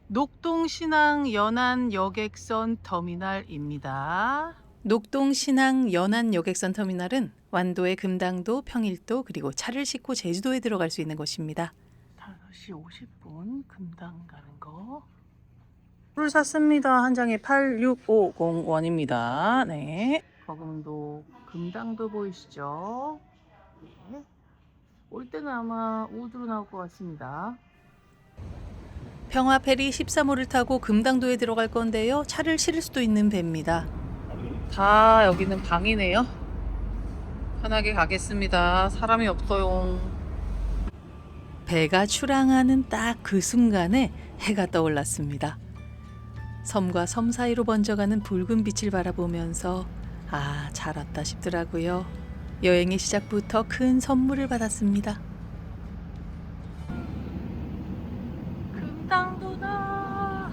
녹동신항 연안 여객선 터미널입니다. 녹동신항 연안 여객선 터미널은 완도의 금당도, 평일도 그리고 차를 싣고 제주도에 들어갈 수 있는 곳입니다. 5시 50분 금당 가는 거. 물 샀습니다. 한 장에 8650원입니다. 네. 거금도 금당도 보이시죠? 네. 올 때는 아마 우드로 나올 것 같습니다. 평화페리 13호를 타고 금당도에 들어갈 건데요. 차를 실을 수도 있는 배입니다. 다 여기는 방이네요. 편하게 가겠습니다. 사람이 없어요. 배가 출항하는 딱 그 순간에 해가 떠올랐습니다. 섬과 섬 사이로 번져가는 붉은 빛을 바라보면서 아, 잘 왔다 싶더라고요. 여행의 시작부터 큰 선물을 받았습니다. 금당도다.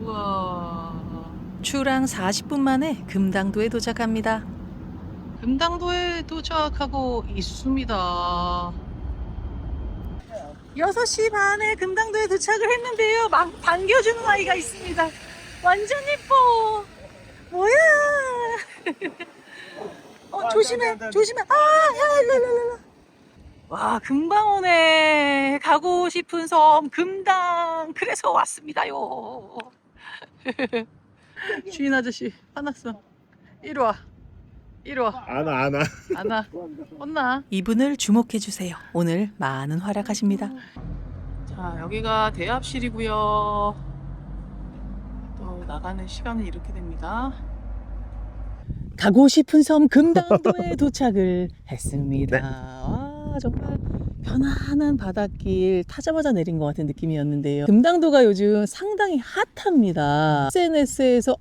우와. 출항 40분 만에 금당도에 도착합니다. 금당도에 도착하고 있습니다. 6시 반에 금당도에 도착을 했는데요. 막 반겨주는 아이가 있습니다. 완전 예뻐. 뭐야? 조심해, 조심해. 아, 야, 일로. 와, 금방 오네. 가고 싶은 섬 금당. 그래서 왔습니다요. 주인 아저씨 화났어. 이리 와. 이리 와. 안 와. 안 와. 혼나. 이분을 주목해 주세요. 오늘 많은 활약하십니다. 자, 여기가 대합실이고요. 또 나가는 시간은 이렇게 됩니다. 가고 싶은 섬 금당도에 도착을 했습니다. 네. 와, 정말 편안한 바닷길 타자마자 내린 것 같은 느낌이었는데요. 금당도가 요즘 상당히 핫합니다. SNS에서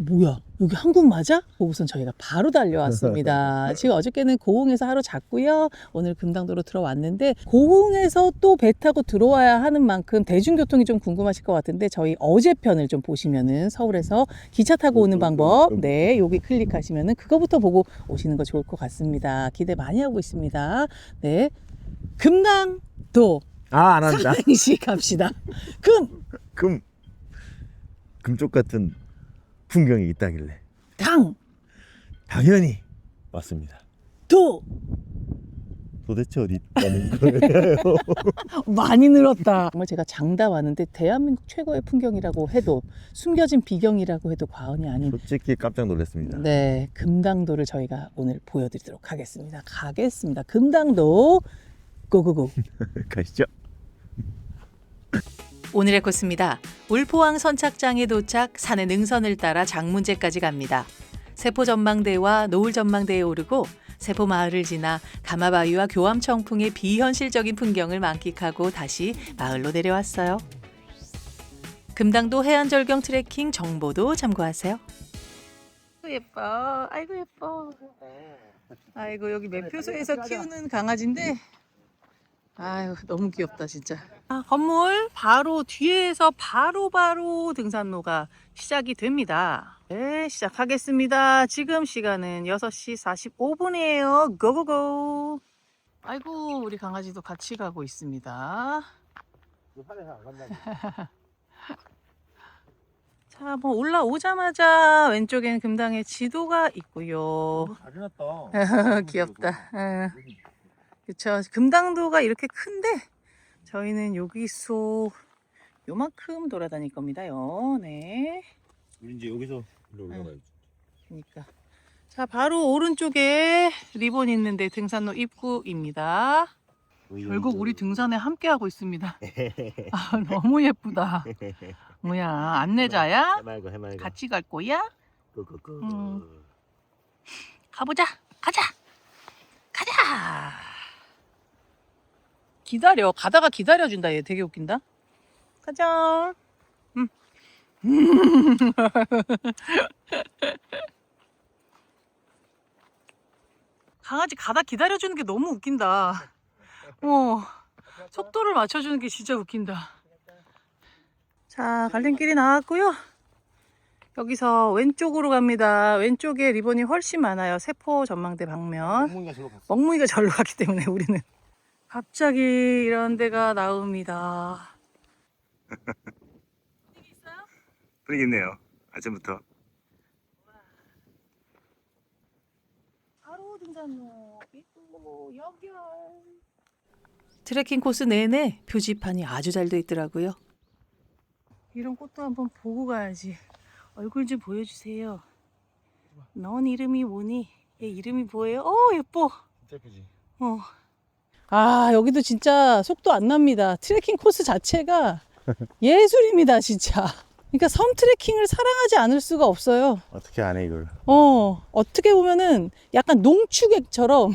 뭐야? 여기 한국 맞아? 보고선 저희가 바로 달려왔습니다. 지금 어저께는 고흥에서 하루 잤고요. 오늘 금당도로 들어왔는데 고흥에서 또 배 타고 들어와야 하는 만큼 대중교통이 좀 궁금하실 것 같은데 저희 어제 편을 좀 보시면은 서울에서 기차 타고 오는 방법 네, 여기 클릭하시면은 그거부터 보고 오시는 거 좋을 것 같습니다. 기대 많이 하고 있습니다. 네, 금당도 안 한다. 삼행시 갑시다. 금쪽 같은 풍경이 있다길래 당, 당연히 왔습니다. 도 도대체 어디 있다는 거예요? 많이 늘었다. 정말 제가 장다 왔는데 대한민국 최고의 풍경이라고 해도 숨겨진 비경이라고 해도 과언이 아닌 솔직히 깜짝 놀랐습니다. 네, 금당도를 저희가 오늘 보여드리도록 하겠습니다. 가겠습니다. 금당도 고고고. 가시죠. 오늘의 코스입니다. 울포항 선착장에 도착, 산의 능선을 따라 장문제까지 갑니다. 세포 전망대와 노을 전망대에 오르고 세포 마을을 지나 가마바위와 교암청풍의 비현실적인 풍경을 만끽하고 다시 마을로 내려왔어요. 금당도 해안절경 트레킹 정보도 참고하세요. 예뻐. 아이고 예뻐. 아이고 여기 매표소에서 키우는 강아지인데 아유 너무 귀엽다 진짜. 건물 바로 뒤에서 바로 등산로가 시작이 됩니다. 네, 시작하겠습니다. 지금 시간은 6시 45분이에요. 고고고. 아이고 우리 강아지도 같이 가고 있습니다. 자, 뭐 올라오자마자 왼쪽에는 금당의 지도가 있고요. 잘 해놨다. 귀엽다. 그쵸. 금당도가 이렇게 큰데 저희는 여기서 요만큼 돌아다닐 겁니다요. 네. 우리 이제 여기서 올라가야지. 그러니까. 자, 바로 오른쪽에 리본 있는데 등산로 입구입니다. 결국 우리 등산에 함께 하고 있습니다. 아, 너무 예쁘다. 뭐야, 안내자야? 해맑어. 같이 갈 거야? 끄끄끄. 가보자. 가자. 기다려. 가다가 기다려준다. 얘 되게 웃긴다. 가자. 강아지 가다 기다려주는 게 너무 웃긴다. 속도를 맞춰주는 게 진짜 웃긴다. 자, 갈림길이 나왔고요. 여기서 왼쪽으로 갑니다. 왼쪽에 리본이 훨씬 많아요. 세포 전망대 방면. 멍뭉이가 절로 갔기 때문에 우리는. 갑자기 이런 데가 나옵니다. 분위기 있어요? 분위기 있네요. 아침부터. 바로 등산로 입구 연결. 트레킹 코스 내내 표지판이 아주 잘 돼 있더라고요. 이런 꽃도 한번 보고 가야지. 얼굴 좀 보여주세요. 넌 이름이 뭐니? 얘 이름이 뭐예요? 예뻐. 진짜 예쁘지? 아, 여기도 진짜 속도 안 납니다. 트레킹 코스 자체가 예술입니다, 진짜. 그러니까 섬 트레킹을 사랑하지 않을 수가 없어요. 어떻게 안 해 이걸? 어떻게 보면은 약간 농축액처럼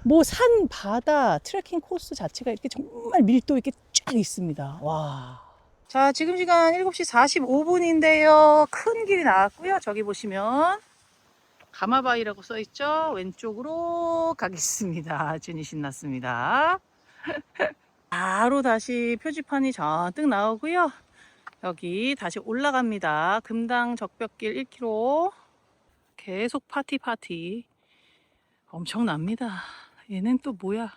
뭐 산, 바다, 트레킹 코스 자체가 이렇게 정말 밀도 있게 쫙 있습니다. 와. 자, 지금 시간 7시 45분인데요. 큰 길이 나왔고요. 저기 보시면 가마바위라고 써 있죠. 왼쪽으로 가겠습니다. 준이 신났습니다. 바로 다시 표지판이 잔뜩 나오고요. 여기 다시 올라갑니다. 금당 적벽길 1km. 계속 파티. 엄청납니다. 얘는 또 뭐야?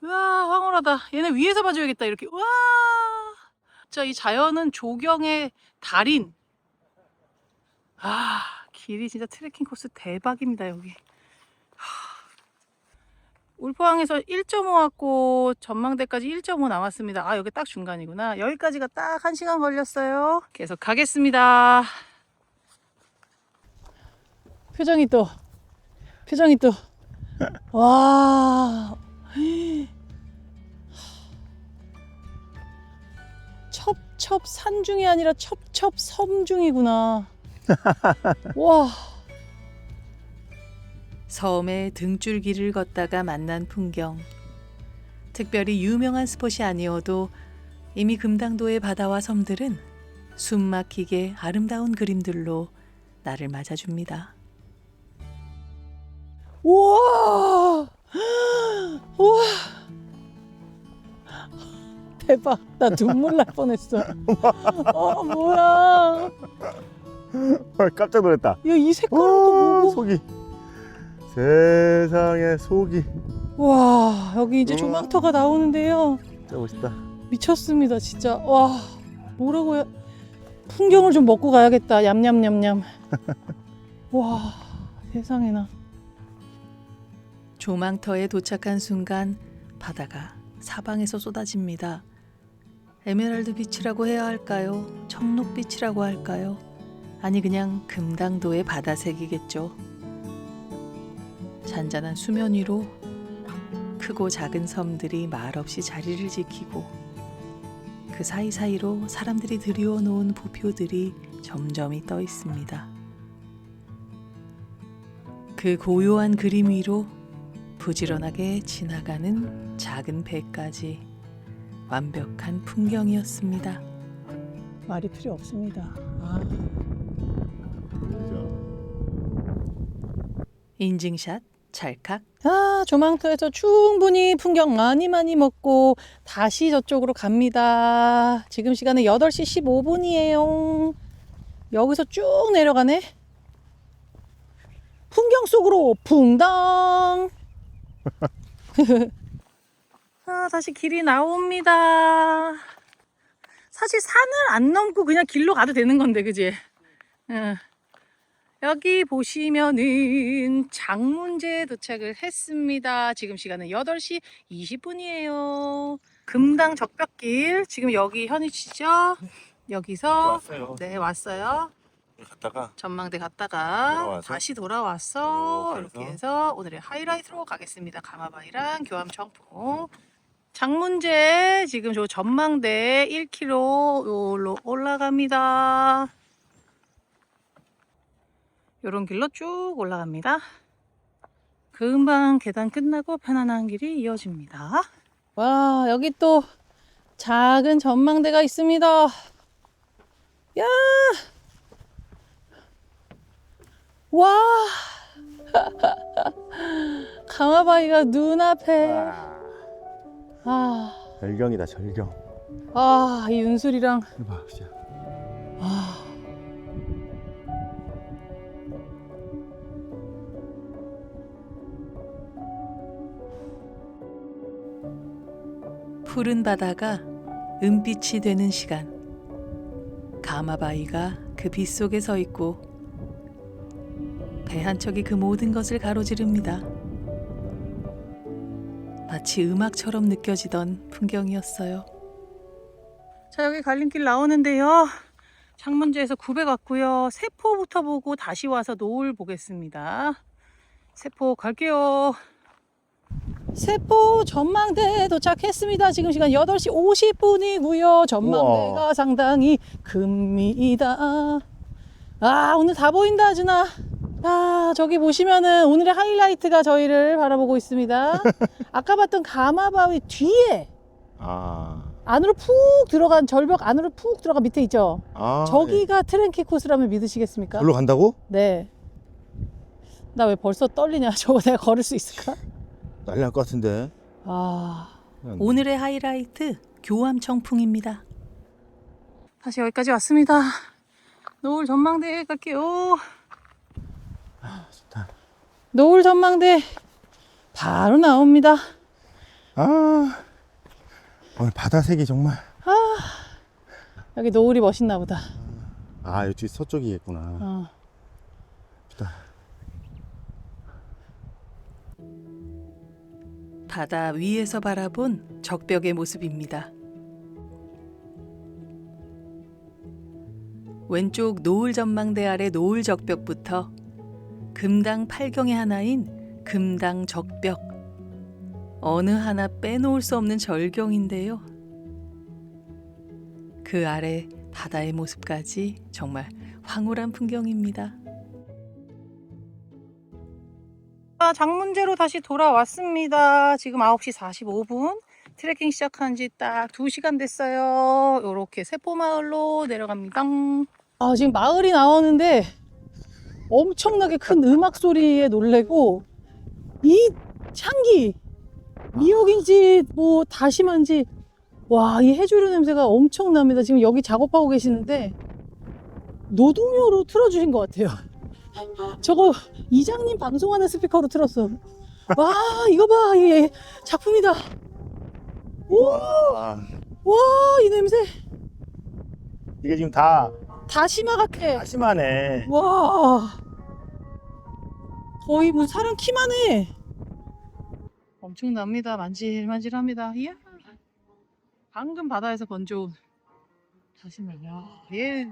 우와, 황홀하다. 얘는 위에서 봐줘야겠다. 이렇게. 우와. 진짜 이 자연은 조경의 달인. 아, 길이 진짜 트레킹 코스 대박입니다, 여기. 울포항에서 1.5 왔고 전망대까지 1.5 남았습니다. 아, 여기 딱 중간이구나. 여기까지가 딱 1시간 걸렸어요. 계속 가겠습니다. 표정이 또 와. 첩첩 산중이 아니라 첩첩 섬중이구나. 와. 섬의 등줄기를 걷다가 만난 풍경. 특별히 유명한 스폿이 아니어도 이미 금당도의 바다와 섬들은 숨막히게 아름다운 그림들로 나를 맞아줍니다. 우와! 우와! 대박. 나 눈물 날 뻔했어. 뭐야. 깜짝 놀랐다. 야, 이 색깔은 또 뭐고? 속이. 세상에 속이. 와, 여기 이제 조망터가 나오는데요. 진짜 멋있다. 미쳤습니다, 진짜. 와, 뭐라고 해야. 풍경을 좀 먹고 가야겠다. 얌얌얌얌. 와, 세상에나. 조망터에 도착한 순간 바다가 사방에서 쏟아집니다. 에메랄드 빛이라고 해야 할까요? 청록빛이라고 할까요? 아니, 그냥 금당도의 바다색이겠죠. 잔잔한 수면 위로 크고 작은 섬들이 말없이 자리를 지키고 그 사이사이로 사람들이 들이워 놓은 부표들이 점점이 떠 있습니다. 그 고요한 그림 위로 부지런하게 지나가는 작은 배까지 완벽한 풍경이었습니다. 말이 필요 없습니다. 인증샷 찰칵. 조망터에서 충분히 풍경 많이 먹고 다시 저쪽으로 갑니다. 지금 시간은 8시 15분이에요. 여기서 쭉 내려가네. 풍경 속으로 붕당. 다시 길이 나옵니다. 사실 산을 안 넘고 그냥 길로 가도 되는 건데, 그지? 여기 보시면은 장문제에 도착을 했습니다. 지금 시간은 8시 20분이에요. 금당 적벽길, 지금 여기 현위치죠? 여기서 왔어요. 네, 왔어요. 갔다가 전망대 갔다가 돌아와서? 다시 돌아왔어. 이렇게 이렇게 해서 오늘의 하이라이트로 가겠습니다. 가마바위랑 교암청풍. 장문제 지금 저 전망대 1km로 올라갑니다. 요런 길로 쭉 올라갑니다. 금방 계단 끝나고 편안한 길이 이어집니다. 와, 여기 또 작은 전망대가 있습니다. 야! 와! 가마바위가 눈앞에. 절경이다 절경. 이 윤술이랑. 이봐 진짜. 푸른 바다가 은빛이 되는 시간. 가마바위가 그 빛 속에 서 있고 배 한 척이 그 모든 것을 가로지릅니다. 마치 음악처럼 느껴지던 풍경이었어요. 자, 여기 갈림길 나오는데요. 창문제에서 굽에 갔고요. 세포부터 보고 다시 와서 노을 보겠습니다. 세포 갈게요. 세포 전망대 도착했습니다. 지금 시간 8시 50분이고요. 전망대가 우와. 상당히 큽니다. 아, 오늘 다 보인다, 준아. 아, 저기 보시면은 오늘의 하이라이트가 저희를 바라보고 있습니다. 아까 봤던 가마바위 뒤에 안으로 푹 들어간, 절벽 안으로 푹 들어간 밑에 있죠? 저기가 트랭키 코스라면 믿으시겠습니까? 절로 간다고? 네. 나 왜 벌써 떨리냐? 저거 내가 걸을 수 있을까? 난리 날 것 같은데. 오늘의 하이라이트 교암청풍입니다. 다시 여기까지 왔습니다. 노을 전망대 갈게요. 좋다. 노을 전망대 바로 나옵니다. 오늘 바다 색이 정말. 여기 노을이 멋있나 보다. 이쪽 서쪽이겠구나. 좋다. 바다 위에서 바라본 적벽의 모습입니다. 왼쪽 노을 전망대 아래 노을 적벽부터 금당 8경의 하나인 금당 적벽. 어느 하나 빼놓을 수 없는 절경인데요. 그 아래 바다의 모습까지 정말 황홀한 풍경입니다. 장문제로 다시 돌아왔습니다. 지금 9시 45분. 트레킹 시작한 지 딱 2시간 됐어요. 이렇게 세포마을로 내려갑니다. 지금 마을이 나오는데 엄청나게 큰 음악 소리에 놀래고 이 향기, 미역인지 뭐 다시마인지 와, 이 해조류 냄새가 엄청납니다. 지금 여기 작업하고 계시는데 노동요로 틀어주신 것 같아요. 저거 이장님 방송하는 스피커로 틀었어. 와, 이거 봐, 이게 작품이다. 와, 이 냄새. 이게 지금 다 다시마 같아. 다시마네. 와, 거의 뭐 사람 키만 해. 엄청납니다. 만질만질합니다. 이야, 방금 바다에서 건져온 다시마. 야, 얘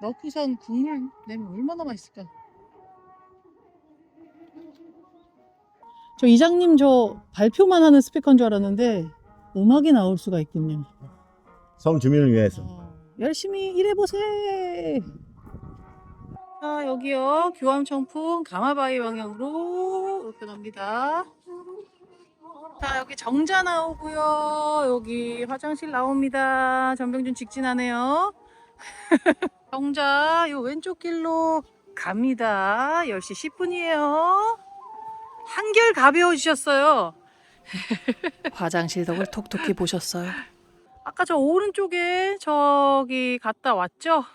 넣고선 국물 내면 얼마나 맛있을까. 저 이장님 저 발표만 하는 스피커인 줄 알았는데 음악이 나올 수가 있군요. 섬 주민을 위해서. 열심히 일해보세. 자, 여기요. 교암청풍 가마바위 방향으로 이렇게 갑니다. 자, 여기 정자 나오고요. 여기 화장실 나옵니다. 전병준 직진하네요. 정자 요 왼쪽 길로 갑니다. 10시 10분이에요. 한결 가벼워지셨어요. 화장실 덕을 톡톡히 보셨어요. 아까 저 오른쪽에 저기 갔다 왔죠?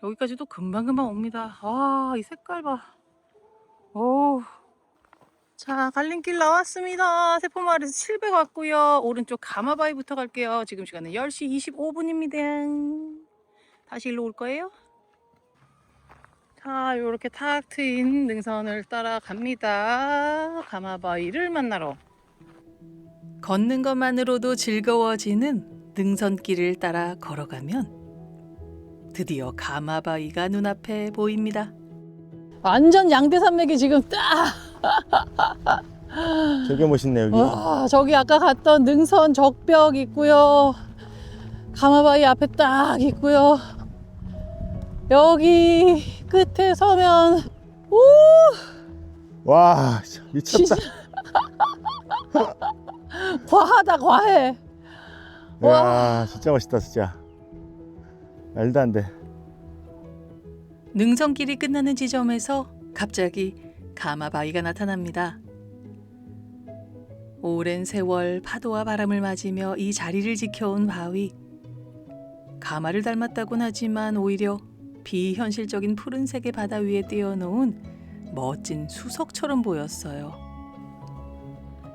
여기까지도 금방금방 옵니다. 와, 이 색깔 봐. 오. 자, 갈림길 나왔습니다. 세포마을에서 700 왔고요. 오른쪽 가마바위부터 갈게요. 지금 시간은 10시 25분입니다. 다시 일로 올 거예요. 자, 요렇게 탁 트인 능선을 따라갑니다. 가마바위를 만나러. 걷는 것만으로도 즐거워지는 능선길을 따라 걸어가면 드디어 가마바위가 눈앞에 보입니다. 완전 양대산맥이 지금 딱. 되게 멋있네 여기. 와, 저기 아까 갔던 능선 적벽 있고요. 가마바위 앞에 딱 있고요. 여기 끝에 서면 오! 와, 미쳤다. 진짜 과하다, 과해. 와, 진짜 멋있다 진짜. 말도 안 돼. 능선길이 끝나는 지점에서 갑자기 가마바위가 나타납니다. 오랜 세월 파도와 바람을 맞으며 이 자리를 지켜온 바위. 가마를 닮았다곤 하지만 오히려 비현실적인 푸른색의 바다 위에 띄워놓은 멋진 수석처럼 보였어요.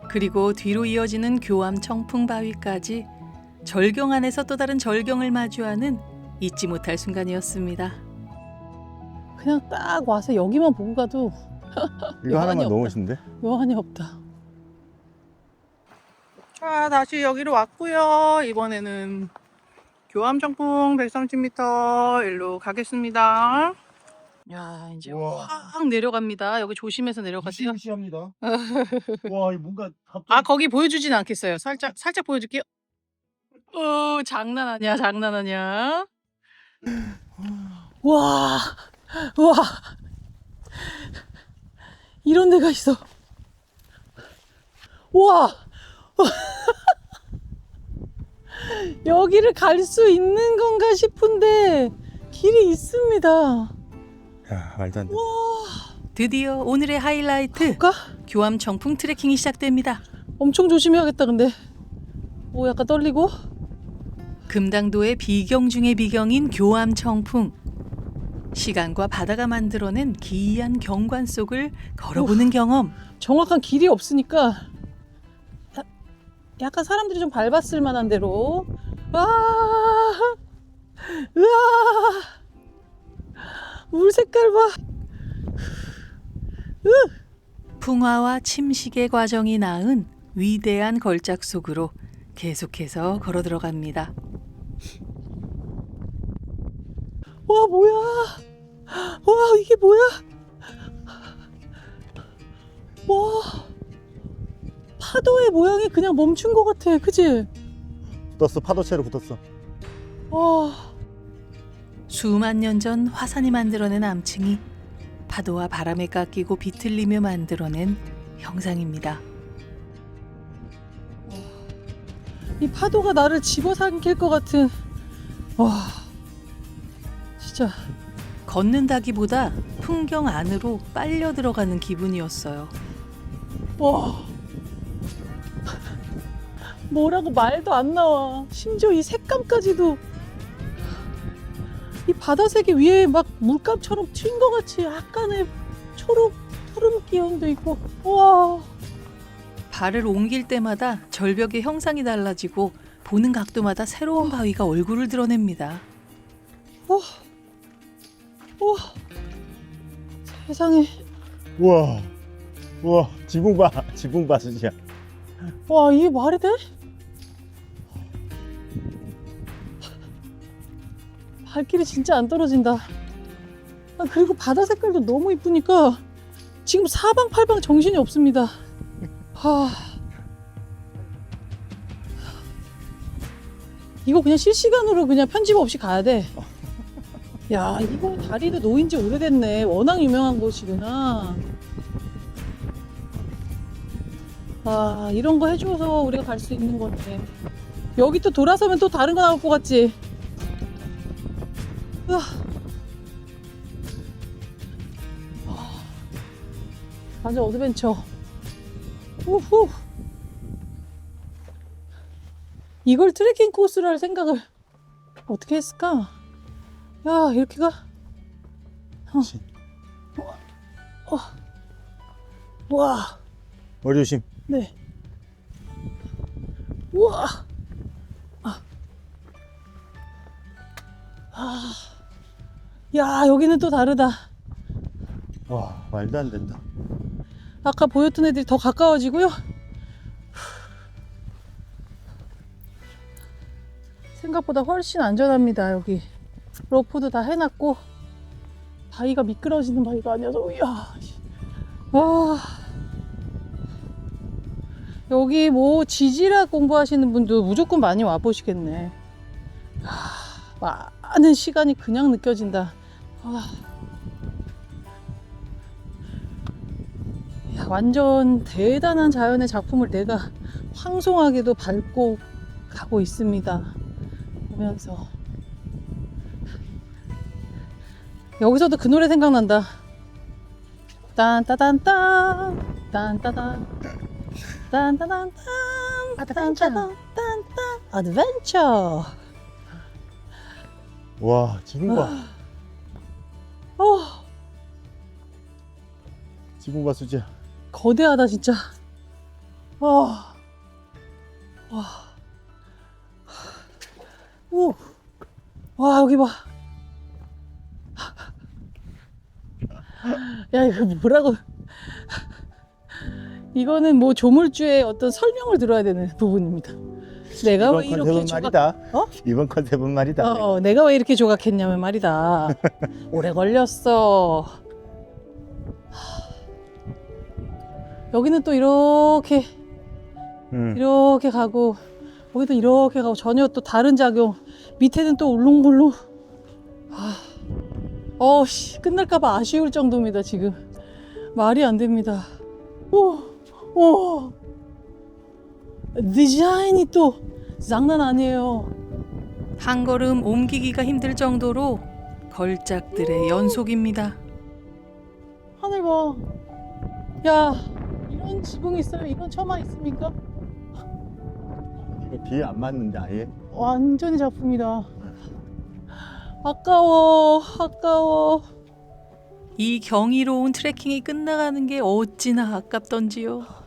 그리고 뒤로 이어지는 교암 청풍 바위까지 절경 안에서 또 다른 절경을 마주하는 잊지 못할 순간이었습니다. 그냥 딱 와서 여기만 보고 가도 이거 하나만 여한이 너무 없다. 멋있는데? 여한이 없다. 자, 다시 여기로 왔고요. 이번에는 교암청풍 130m 일로 가겠습니다. 야, 이제 우와. 확 내려갑니다. 여기 조심해서 내려가세요. 무시무시합니다. 와, 이 뭔가 아, 거기 보여주진 않겠어요. 살짝 보여줄게요. 장난 아니야, 장난 아니야. 와, 와, 이런 데가 있어. 와, 여기를 갈 수 있는 건가 싶은데 길이 있습니다. 야, 말도 안 돼. 드디어 오늘의 하이라이트 가? 교암청풍 트레킹이 시작됩니다. 엄청 조심해야겠다. 근데 오, 약간 떨리고. 금당도의 비경 중의 비경인 교암청풍. 시간과 바다가 만들어낸 기이한 경관 속을 걸어보는 경험. 정확한 길이 없으니까 약간 사람들이 좀 밟았을 만한 대로. 와, 으아, 물 색깔 봐. 풍화와 침식의 과정이 낳은 위대한 걸작 속으로 계속해서 걸어 들어갑니다. 와, 뭐야? 와, 이게 뭐야? 와, 파도의 모양이 그냥 멈춘 것 같아. 그치? 붙었어. 파도채로 붙었어. 와, 수만 년 전 화산이 만들어낸 암층이 파도와 바람에 깎이고 비틀리며 만들어낸 형상입니다. 이 파도가 나를 집어삼킬 것 같은. 와, 진짜 걷는다기보다 풍경 안으로 빨려 들어가는 기분이었어요. 와, 뭐라고 말도 안 나와. 심지어 이 색감까지도 이 바다색이 위에 막 물감처럼 튄 것 같이 약간의 초록 푸른 기운도 있고. 와, 발을 옮길 때마다 절벽의 형상이 달라지고 보는 각도마다 새로운 바위가 얼굴을 드러냅니다. 와, 세상에. 우와. 우와. 지붕 봐. 지붕 봐, 수지야. 와, 이게 말이 돼? 발길이 진짜 안 떨어진다. 아, 그리고 바다 색깔도 너무 이쁘니까 지금 사방팔방 정신이 없습니다. 하... 이거 그냥 실시간으로 그냥 편집 없이 가야 돼. 야, 이거 다리도 놓인 지 오래됐네. 워낙 유명한 곳이구나. 아, 이런 거 해줘서 우리가 갈 수 있는 건데. 여기 또 돌아서면 또 다른 거 나올 것 같지? 으아. 완전 어드벤처. 우후. 이걸 트레킹 코스로 할 생각을 어떻게 했을까? 야, 이렇게 가? 와. 머리 조심. 네. 우와. 야, 여기는 또 다르다. 와, 말도 안 된다. 아까 보였던 애들이 더 가까워지고요. 생각보다 훨씬 안전합니다. 여기 로프도 다 해놨고 바위가 미끄러지는 바위가 아니어서. 이야. 와, 여기 뭐 지질학 공부하시는 분도 무조건 많이 와보시겠네. 많은 시간이 그냥 느껴진다. 야, 완전 대단한 자연의 작품을 내가 황송하게도 밟고 가고 있습니다. 보면서 여기서도 그 노래 생각난다. 딴따단딴 딴따단 딴따단딴 딴따단 어드벤처. 와, 지붕 봐. 지붕 봐, 수지야. 거대하다 진짜. 와. 오, 와 여기 봐. 야 이거 뭐라고? 이거는 뭐 조물주의 어떤 설명을 들어야 되는 부분입니다. 내가 왜 이번 이렇게 컨셉은 조각? 말이다. 어? 이번 컨셉은 말이다. 내가 왜 이렇게 조각했냐면 말이다. 오래 걸렸어. 여기는 또 이렇게 이렇게 가고 여기도 이렇게 가고 전혀 또 다른 작용. 밑에는 또 울릉불릉. 씨 끝날까봐 아쉬울 정도입니다 지금. 말이 안 됩니다. 오 디자인이 또 장난 아니에요. 한 걸음 옮기기가 힘들 정도로 걸작들의 연속입니다. 하늘 봐. 야 이런 지붕 있어요? 이건 처음 있습니까? 이거 비에 안 맞는데 아예. 완전히 작품이다. 아까워. 이 경이로운 트레킹이 끝나가는 게 어찌나 아깝던지요.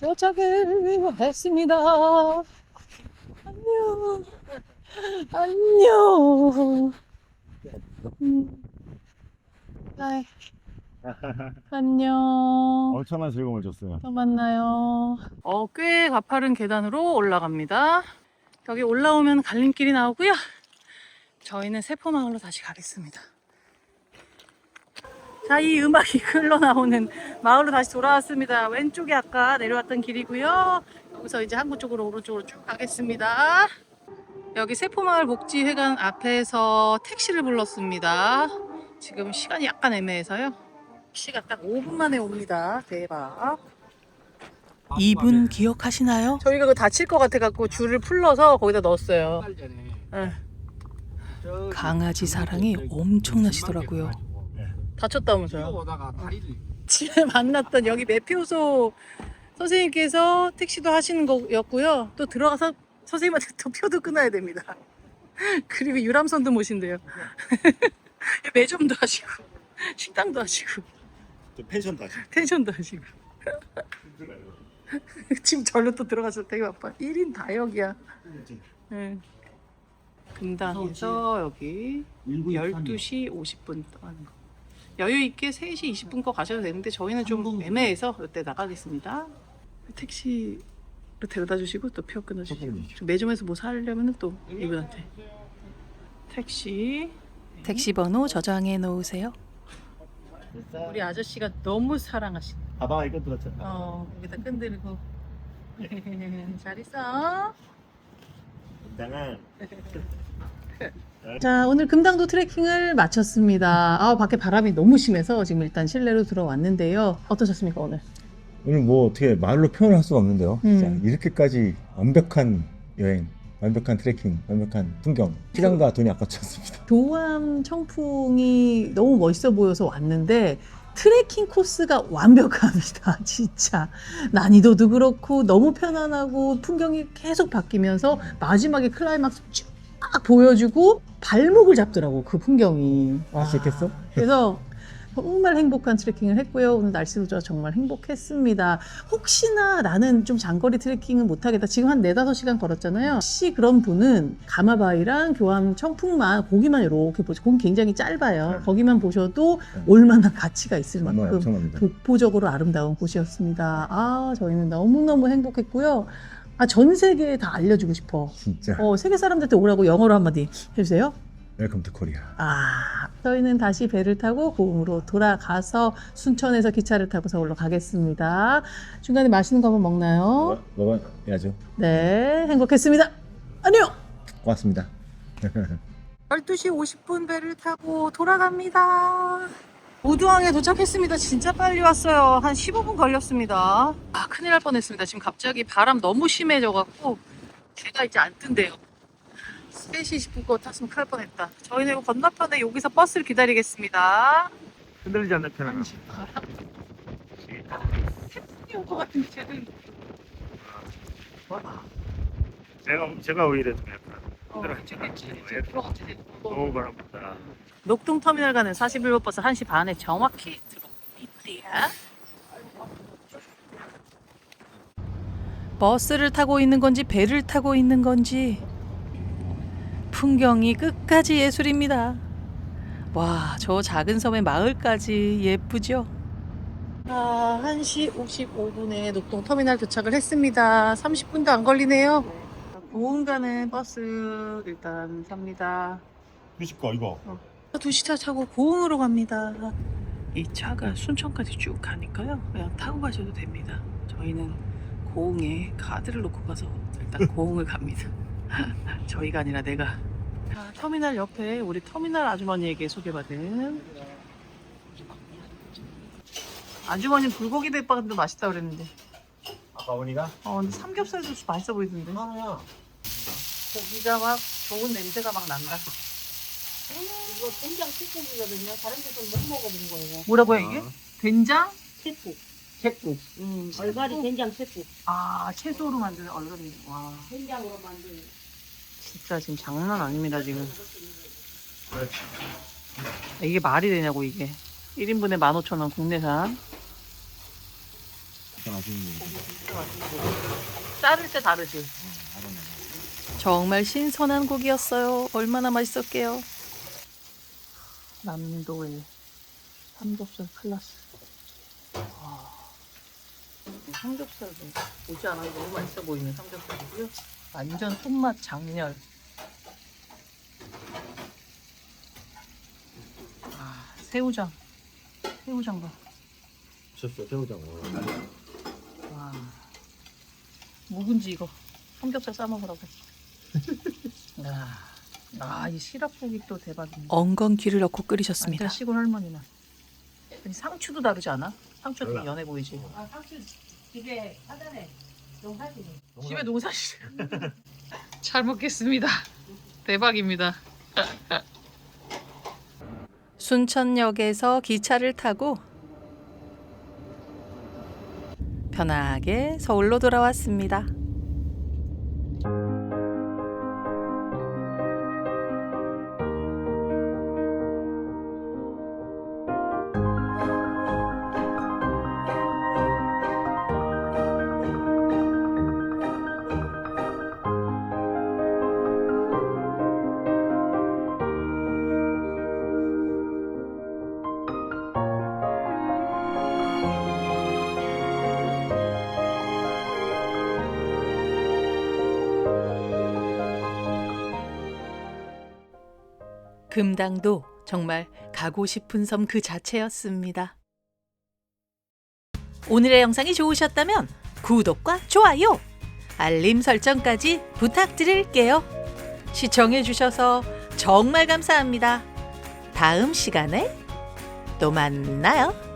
도착을 했습니다. 안녕. 하이. 안녕. 엄청난 즐거움을 줬어요. 또 만나요. 꽤 가파른 계단으로 올라갑니다. 여기 올라오면 갈림길이 나오고요. 저희는 세포마을로 다시 가겠습니다. 자, 이 음악이 흘러나오는 마을로 다시 돌아왔습니다. 왼쪽이 아까 내려왔던 길이고요. 여기서 이제 항구 쪽으로 오른쪽으로 쭉 가겠습니다. 여기 세포마을 복지회관 앞에서 택시를 불렀습니다. 지금 시간이 약간 애매해서요. 택시가 딱 5분 만에 옵니다. 대박. 이분 기억하시나요? 저희가 그거 다칠 것 같아갖고 줄을 풀러서 거기다 넣었어요. 네. 강아지 사랑이 엄청나시더라고요. 다쳤다면서요? 집에 만났던 여기 매표소 선생님께서 택시도 하시는 거였고요. 또 들어가서 선생님한테 또 표도 끊어야 됩니다. 그리고 유람선도 모신대요. 매점도 하시고 식당도 하시고 펜션도 하시고 지금 절로 또 들어가서 되게 바빠. 1인 다역이야. 네. 금당에서 여기 12시 50분 하는 거. 여유 있게 3시 20분 거 가셔도 되는데 저희는 좀 애매해서 이때 나가겠습니다. 택시로 데려다 주시고 또 표 끊어주시고 매점에서 뭐 사려면 또 이분한테 택시 번호 저장해 놓으세요. 우리 아저씨가 너무 사랑하시네. 가방 이거 들었잖아. 여기다 끈들고 잘 있어. 당한. 자, 오늘 금당도 트레킹을 마쳤습니다. 밖에 바람이 너무 심해서 지금 일단 실내로 들어왔는데요. 어떠셨습니까, 오늘? 오늘 뭐 어떻게 말로 표현할 수가 없는데요. 진짜 이렇게까지 완벽한 여행, 완벽한 트레킹, 완벽한 풍경, 시간과 돈이 아깝지 않습니다. 교암 청풍이 너무 멋있어 보여서 왔는데 트레킹 코스가 완벽합니다. 진짜 난이도도 그렇고 너무 편안하고 풍경이 계속 바뀌면서 마지막에 클라이막스 쭉 보여주고 발목을 잡더라고 그 풍경이. 맛있겠어? 그래서 정말 행복한 트레킹을 했고요. 오늘 날씨도 좋아 정말 행복했습니다. 혹시나 나는 좀 장거리 트레킹은 못하겠다. 지금 한 4-5시간 걸었잖아요. 혹시 그런 분은 가마바위랑 교암 청풍만 거기만 이렇게 보죠. 거기 굉장히 짧아요. 거기만 보셔도 올만한 가치가 있을 만큼 엄청납니다. 독보적으로 아름다운 곳이었습니다. 저희는 너무너무 행복했고요. 전 세계에 다 알려주고 싶어. 진짜. 세계 사람들한테 오라고 영어로 한마디 해주세요. 웰컴 투 코리아. 저희는 다시 배를 타고 고흥으로 돌아가서 순천에서 기차를 타고 서울로 가겠습니다. 중간에 맛있는 거 한번 먹나요? 먹어야죠. 네, 행복했습니다. 안녕! 고맙습니다. 12시 50분 배를 타고 돌아갑니다. 오두항에 도착했습니다. 진짜 빨리 왔어요. 한 15분 걸렸습니다. 아, 큰일 날 뻔했습니다. 지금 갑자기 바람 너무 심해져갖고 배가 이제 안 뜬대요. 3시 20분 거 탔으면 큰일 날 뻔했다. 저희는 이거 건너편에 여기서 버스를 기다리겠습니다. 흔들리지 않는 편은 태풍이 올 것 같은 쟤들. 제가 오히려 좀 약간 어, 바랍니다. 녹동터미널 가는 41번 버스 1시 반에 정확히 들어옵니다. 버스를 타고 있는 건지 배를 타고 있는 건지 풍경이 끝까지 예술입니다. 와, 저 작은 섬의 마을까지 예쁘죠? 1시 55분에 녹동터미널 도착을 했습니다. 30분도 안 걸리네요. 고흥 가는 버스 일단 삽니다. 미식 거 이거 2시차 타고 고흥으로 갑니다. 이 차가 순천까지 쭉 가니까요. 그냥 타고 가셔도 됩니다. 저희는 고흥에 카드를 놓고 가서 일단 고흥을 갑니다. 저희가 아니라 내가. 터미널 옆에 우리 터미널 아주머니에게 소개받은 아주머니 불고기 대빵도 맛있다 그랬는데 아까 어머니가 근데 삼겹살도 맛있어 보이던데 하나야. 고기가 막 좋은 냄새가 막 난다. 이거 된장 치킨이거든요. 다른 데서는 못 먹어본 거예요. 뭐라고요 이게? 된장? 채국. zet국. 얼갈이 된장 채국. 채소로 만드는 얼갈이. 와, 된장으로 만든. 진짜 지금 장난 아닙니다 지금. 이게 말이 되냐고 이게. 1인분에 15,000원 국내산. 자를 때 다르지. 정말 신선한 고기였어요. 얼마나 맛있었게요. 남도의 삼겹살 클라스. 와, 삼겹살도 보지 않아도 너무 맛있어 보이는 삼겹살이고요. 완전 손맛 장렬. 새우장. 새우장 봐. 미쳤어 새우장. 와. 묵은지 이거. 삼겹살 싸먹으라고. 이 시럽국이 또 대박이네. 엉겅퀴를 넣고 끓이셨습니다. 완전 시골 할머니나. 아니, 상추도 다르지 않아? 상추가 되게 연해 보이지? 상추 집에 하단에 농사지네. 집에 농사지. 잘 먹겠습니다. 대박입니다. 순천역에서 기차를 타고 편하게 서울로 돌아왔습니다. 금당도 정말 가고 싶은 섬 그 자체였습니다. 오늘의 영상이 좋으셨다면 구독과 좋아요, 알림 설정까지 부탁드릴게요. 시청해주셔서 정말 감사합니다. 다음 시간에 또 만나요.